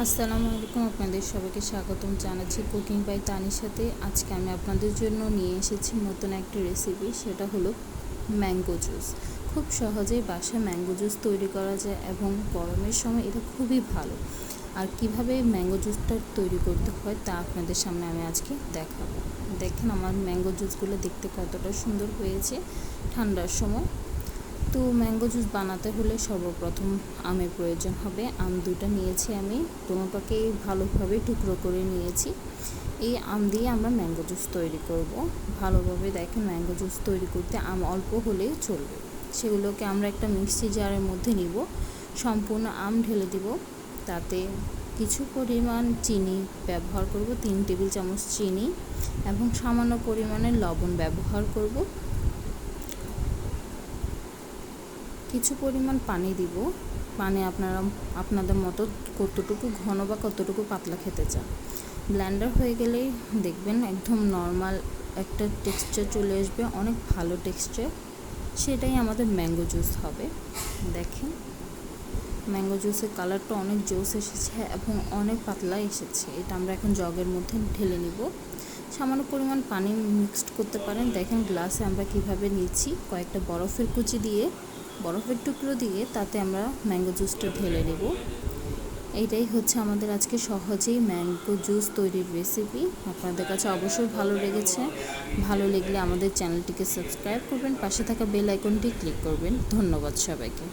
আসসালামু আলাইকুম, আপনাদের সবাইকে স্বাগতম জানাচ্ছি কুকিং বাই তানির সাথে। আজকে আমি আপনাদের জন্য নিয়ে এসেছি নতুন একটি রেসিপি, সেটা হলো ম্যাঙ্গো জুস। খুব সহজেই বাসায় ম্যাঙ্গো জুস তৈরি করা যায় এবং গরমের সময় এটা খুবই ভালো। আর কিভাবে ম্যাঙ্গো জুসটা তৈরি করতে হয় তা আপনাদের সামনে আমি আজকে দেখাবো। দেখেন আমার ম্যাঙ্গো জুসগুলো দেখতে কতটা সুন্দর হয়েছে ঠান্ডার সময়। তো ম্যাঙ্গো জুস বানাতে হলে সর্বপ্রথম আমের প্রয়োজন হবে। আম দুটো নিয়েছি আমি, দুটোকে ভালোভাবে টুকরো করে নিয়েছি। এই আম দিয়ে আমরা ম্যাঙ্গো জুস তৈরি করব। ভালোভাবে দেখেন, ম্যাঙ্গো জুস তৈরি করতে আম অল্প হলেই চলবে। সেগুলোকে আমরা একটা মিক্সি জারের মধ্যে নিব, সম্পূর্ণ আম ঢেলে দিব, তাতে কিছু পরিমাণ চিনি ব্যবহার করব, 3 টেবিল চামচ চিনি, এবং সামান্য পরিমাণে লবণ ব্যবহার করব। কিছু পরিমাণ পানি দিব। পানি আপনাদের মতো কতটুকু ঘন বা কতটুকু পাতলা খেতে চান। ব্লেন্ডার হয়ে গেলেই দেখবেন একদম নর্মাল একটা টেক্সচার চলে আসবে, অনেক ভালো টেক্সচার। সেটাই আমাদের ম্যাঙ্গো জুস হবে। দেখেন ম্যাঙ্গো জুসের কালারটা অনেক জোস এসেছে এবং অনেক পাতলা এসেছে। এটা আমরা এখন জগের মধ্যে ঢেলে নিব। সামান্য পরিমাণ পানি মিক্সড করতে পারেন। দেখেন গ্লাসে আমরা কিভাবে নিচ্ছি, কয়েকটা বরফের টুকরো দিয়ে তাতে আমরা ম্যাঙ্গো জুসটা ঢেলে নেব। এইটাই হচ্ছে আমাদের আজকে সহজেই ম্যাঙ্গো জুস তৈরির রেসিপি। আপনাদের কাছে অবশ্যই ভালো লেগেছে। ভালো লাগলে আমাদের চ্যানেলটিকে সাবস্ক্রাইব করবেন, পাশে থাকা বেল আইকনটি ক্লিক করবেন। ধন্যবাদ সবাইকে।